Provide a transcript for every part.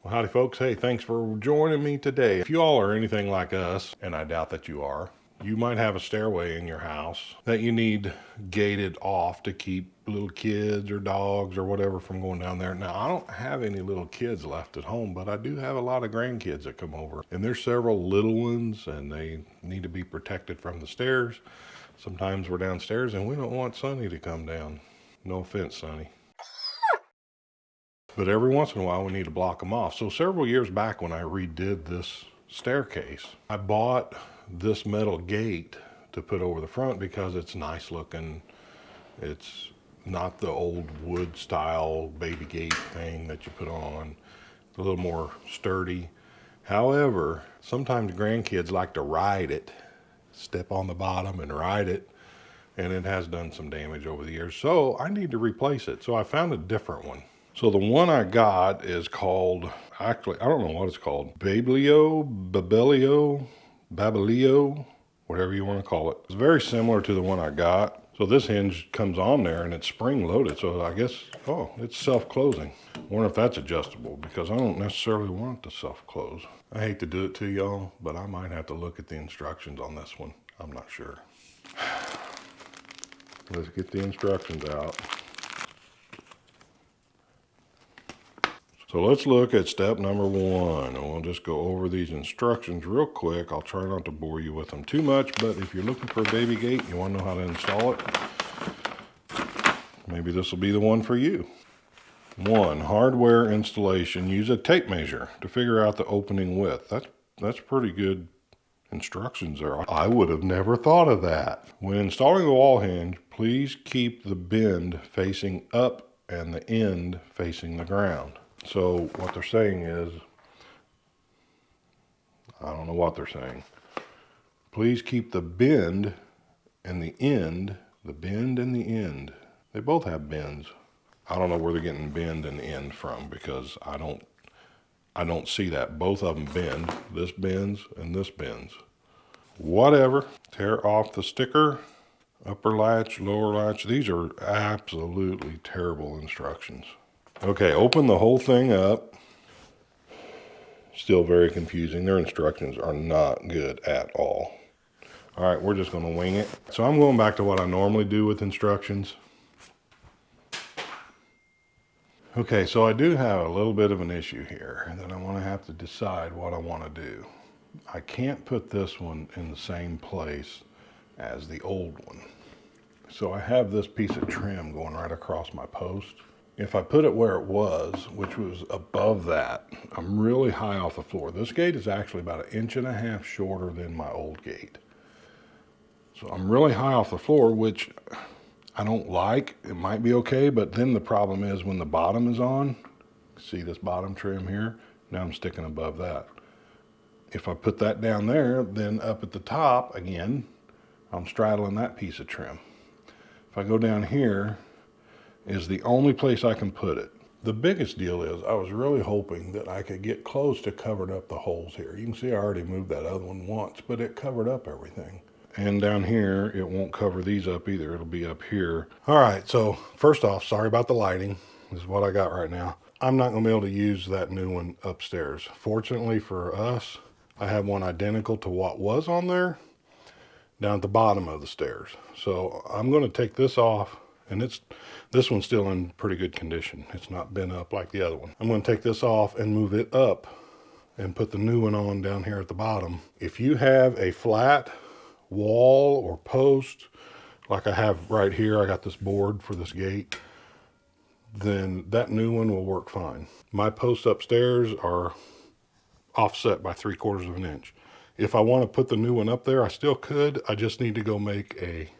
Well, howdy folks. Hey, thanks for joining me today. If you all are anything like us, and I doubt that you are, you might have a stairway in your house that you need gated off to keep little kids or dogs or whatever from going down there. Now, I don't have any little kids left at home, but I do have a lot of grandkids that come over. And there's several little ones, and they need to be protected from the stairs. Sometimes we're downstairs and we don't want Sonny to come down. No offense, Sonny. But every once in a while, we need to block them off. So several years back when I redid this staircase, I bought this metal gate to put over the front because it's nice looking. It's not the old wood style baby gate thing that you put on. It's a little more sturdy. However, sometimes grandkids like to ride it, step on the bottom and ride it, and it has done some damage over the years. So I need to replace it. So I found a different one. So the one I got is called, actually, I don't know what it's called. Babelio, whatever you want to call it. It's very similar to the one I got. So this hinge comes on there and it's spring loaded. So I guess, oh, it's self-closing. I wonder if that's adjustable because I don't necessarily want it to self-close. I hate to do it to y'all, but I might have to look at the instructions on this one. I'm not sure. Let's get the instructions out. So let's look at step number 1, and we'll just go over these instructions real quick. I'll try not to bore you with them too much, but if you're looking for a baby gate, you want to know how to install it, maybe this will be the one for you. 1, hardware installation. Use a tape measure to figure out the opening width. That's pretty good instructions there. I would have never thought of that. When installing the wall hinge, please keep the bend facing up and the end facing the ground. So what they're saying is, I don't know what they're saying. Please keep the bend and the end, they both have bends. I don't know where they're getting bend and end from because I don't see that. Both of them bend. This bends and this bends. Whatever. Tear off the sticker. Upper latch, lower latch. These are absolutely terrible instructions. Okay, open the whole thing up. Still very confusing. Their instructions are not good at all. All right, we're just going to wing it. So I'm going back to what I normally do with instructions. Okay, so I do have a little bit of an issue here that I want to have to decide what I want to do. I can't put this one in the same place as the old one. So I have this piece of trim going right across my post. If I put it where it was, which was above that, I'm really high off the floor. This gate is actually about 1.5 inches shorter than my old gate. So I'm really high off the floor, which I don't like. It might be okay, but then the problem is when the bottom is on, see this bottom trim here? Now I'm sticking above that. If I put that down there, then up at the top, again, I'm straddling that piece of trim. If I go down here, is the only place I can put it. The biggest deal is I was really hoping that I could get close to covered up the holes here. You can see I already moved that other one once, but it covered up everything. And down here, it won't cover these up either. It'll be up here. All right, so first off, sorry about the lighting. This is what I got right now. I'm not gonna be able to use that new one upstairs. Fortunately for us, I have one identical to what was on there down at the bottom of the stairs. So I'm gonna take this off, and this one's still in pretty good condition. It's not bent up like the other one. I'm going to take this off and move it up and put the new one on down here at the bottom. If you have a flat wall or post, like I have right here, I got this board for this gate, then that new one will work fine. My posts upstairs are offset by 3/4 inch. If I want to put the new one up there, I still could. I just need to go make a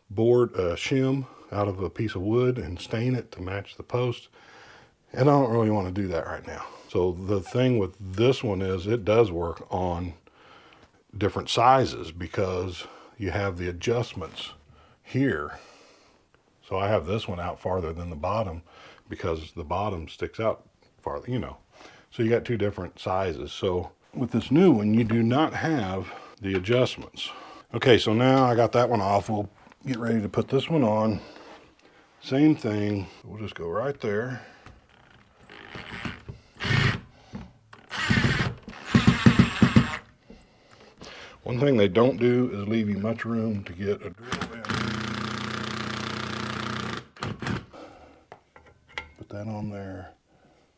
board, shim out of a piece of wood and stain it to match the post. And I don't really want to do that right now. So the thing with this one is it does work on different sizes because you have the adjustments here. So I have this one out farther than the bottom because the bottom sticks out farther, you know. So you got 2 different sizes. So with this new one, you do not have the adjustments. Okay, so now I got that one off. We'll get ready to put this one on. Same thing. We'll just go right there. One thing they don't do is leave you much room to get a drill in. Put that on there.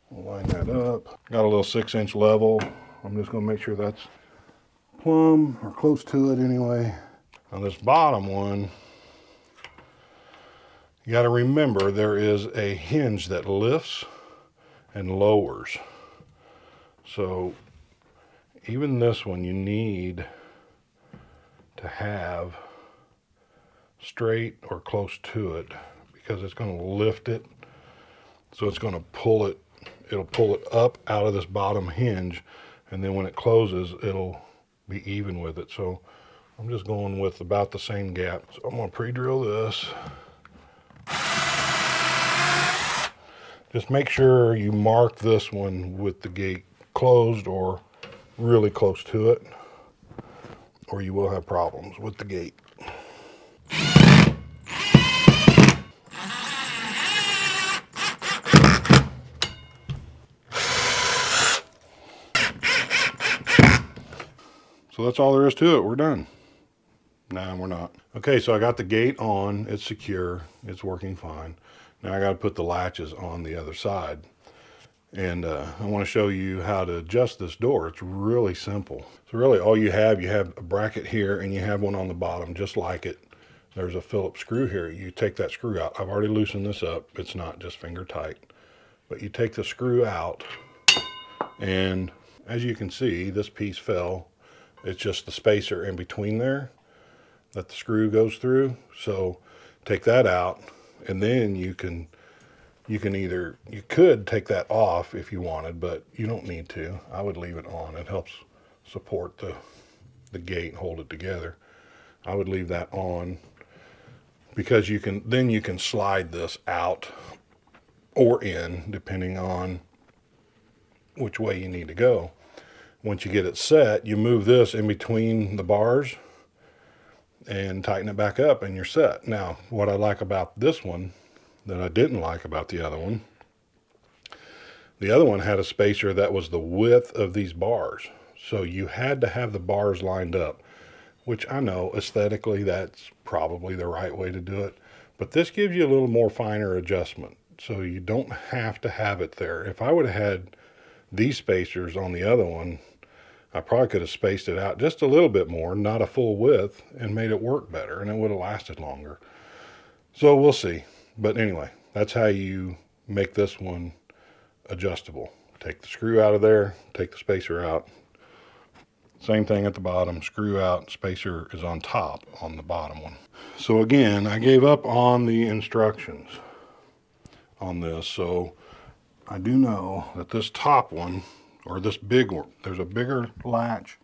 We'll line that up. Got a little 6-inch level. I'm just going to make sure that's plumb or close to it anyway. Now this bottom one, you got to remember there is a hinge that lifts and lowers. So even this one you need to have straight or close to it because it's going to lift it. So it's going to pull it, it'll pull it up out of this bottom hinge, and then when it closes it'll be even with it. So I'm just going with about the same gap. So I'm going to pre-drill this. Just make sure you mark this one with the gate closed or really close to it, or you will have problems with the gate. So that's all there is to it. We're done. Nah, we're not. Okay, so I got the gate on. It's secure. It's working fine. Now I got to put the latches on the other side. And I want to show you how to adjust this door. It's really simple. So really all you have a bracket here and you have one on the bottom just like it. There's a Phillips screw here. You take that screw out. I've already loosened this up. It's not just finger tight. But you take the screw out, and as you can see, this piece fell. It's just the spacer in between there that the screw goes through. So take that out, and then you could take that off if you wanted, but you don't need to. I would leave it on. It helps support the gate and hold it together. I would leave that on because you can slide this out or in depending on which way you need to go. Once you get it set, you move this in between the bars and tighten it back up and you're set. Now, what I like about this one that I didn't like about the other one had a spacer that was the width of these bars. So you had to have the bars lined up, which I know aesthetically that's probably the right way to do it. But this gives you a little more finer adjustment. So you don't have to have it there. If I would have had these spacers on the other one, I probably could have spaced it out just a little bit more, not a full width, and made it work better, and it would have lasted longer. So we'll see. But anyway, that's how you make this one adjustable. Take the screw out of there, take the spacer out. Same thing at the bottom, screw out, spacer is on top on the bottom one. So again, I gave up on the instructions on this. So I do know that this top one, or this big one, there's a bigger latch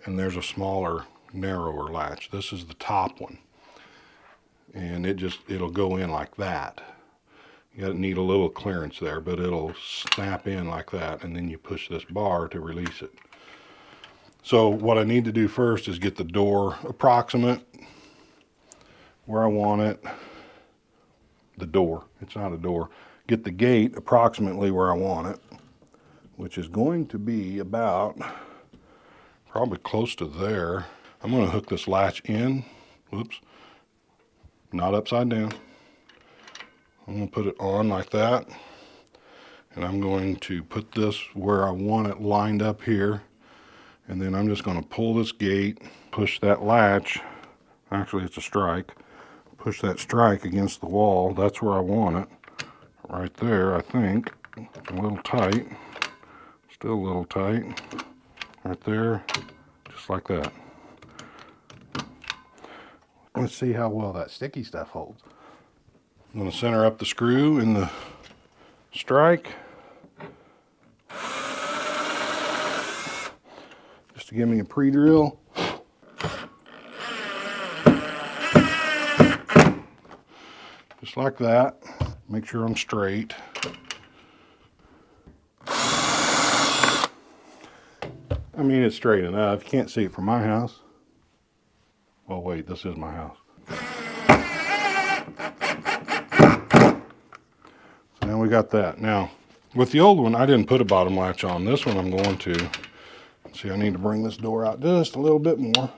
and there's a smaller, narrower latch. This is the top one. And it'll go in like that. You need a little clearance there, but it'll snap in like that, and then you push this bar to release it. So what I need to do first is get the door approximate where I want it. The door, it's not a door. Get the gate approximately where I want it, which is going to be about probably close to there. I'm going to hook this latch in. Whoops. Not upside down. I'm going to put it on like that, and I'm going to put this where I want it lined up here, and then I'm just going to pull this gate, push that latch, actually it's a strike, push that strike against the wall. That's where I want it, right there. I think a little tight, still a little tight, right there, just like that. Let's see how well that sticky stuff holds. I'm going to center up the screw in the strike, just to give me a pre-drill. Just like that. Make sure I'm straight. I mean, it's straight enough. You can't see it from my house. Oh wait, this is my house. So now we got that. Now, with the old one, I didn't put a bottom latch on. This one I'm going to. See, I need to bring this door out just a little bit more.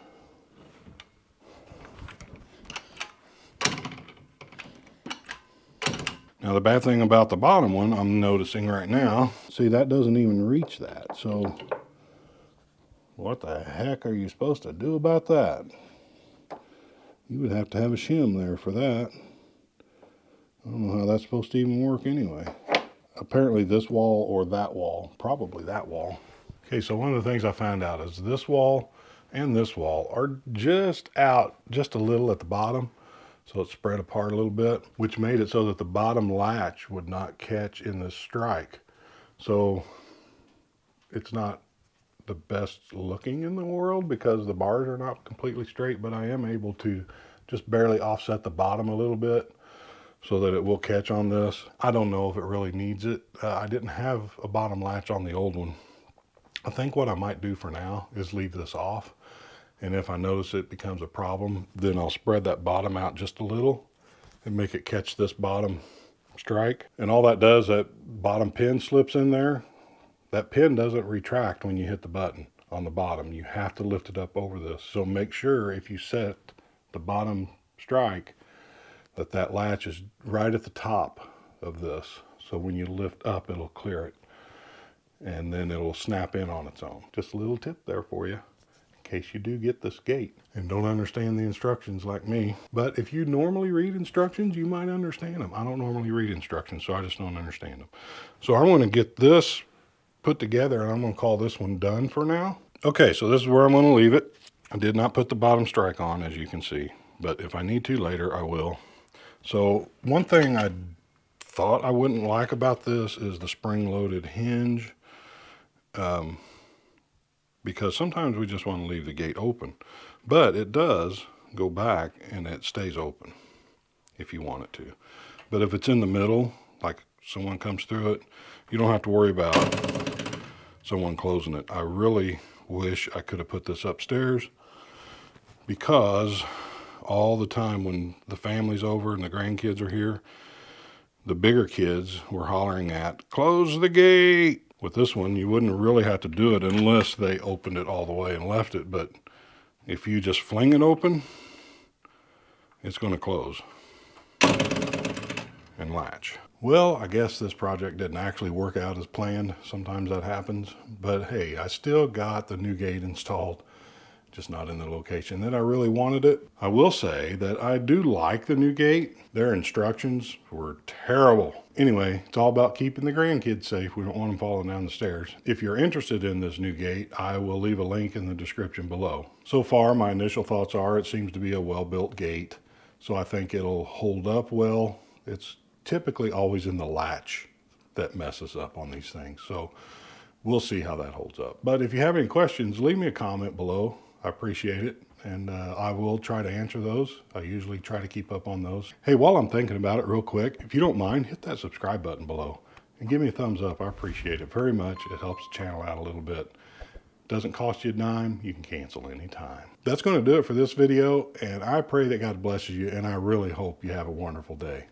Now the bad thing about the bottom one, I'm noticing right now, see that doesn't even reach that. So what the heck are you supposed to do about that? You would have to have a shim there for that. I don't know how that's supposed to even work anyway. Apparently this wall or that wall, probably that wall. Okay, so one of the things I found out is this wall and this wall are just out just a little at the bottom. So it's spread apart a little bit, which made it so that the bottom latch would not catch in this strike. So it's not the best looking in the world because the bars are not completely straight, but I am able to just barely offset the bottom a little bit so that it will catch on this. I don't know if it really needs it. I didn't have a bottom latch on the old one. I think what I might do for now is leave this off. And if I notice it becomes a problem, then I'll spread that bottom out just a little and make it catch this bottom strike. And all that does, that bottom pin slips in there. That pin doesn't retract when you hit the button on the bottom. You have to lift it up over this. So make sure if you set the bottom strike that that latch is right at the top of this. So when you lift up, it'll clear it. And then it'll snap in on its own. Just a little tip there for you, in case you do get this gate and don't understand the instructions like me. But if you normally read instructions, you might understand them. I don't normally read instructions, so I just don't understand them. So I'm going to get this put together and I'm going to call this one done for now. Okay, so this is where I'm going to leave it. I did not put the bottom strike on, as you can see, but if I need to later, I will. So one thing I thought I wouldn't like about this is the spring-loaded hinge. Because sometimes we just want to leave the gate open, but it does go back and it stays open if you want it to. But if it's in the middle, like someone comes through it, you don't have to worry about someone closing it. I really wish I could have put this upstairs, because all the time when the family's over and the grandkids are here, the bigger kids were hollering at, "Close the gate." With this one, you wouldn't really have to do it unless they opened it all the way and left it. But if you just fling it open, it's going to close and latch. Well, I guess this project didn't actually work out as planned. Sometimes that happens. But hey, I still got the new gate installed, just not in the location that I really wanted it. I will say that I do like the new gate. Their instructions were terrible. Anyway, it's all about keeping the grandkids safe. We don't want them falling down the stairs. If you're interested in this new gate, I will leave a link in the description below. So far, my initial thoughts are it seems to be a well-built gate, so I think it'll hold up well. It's typically always in the latch that messes up on these things, so we'll see how that holds up. But if you have any questions, leave me a comment below. I appreciate it, and I will try to answer those. I usually try to keep up on those. Hey, while I'm thinking about it real quick, if you don't mind, hit that subscribe button below and give me a thumbs up. I appreciate it very much. It helps the channel out a little bit. Doesn't cost you a dime. You can cancel anytime. That's going to do it for this video, and I pray that God blesses you, and I really hope you have a wonderful day.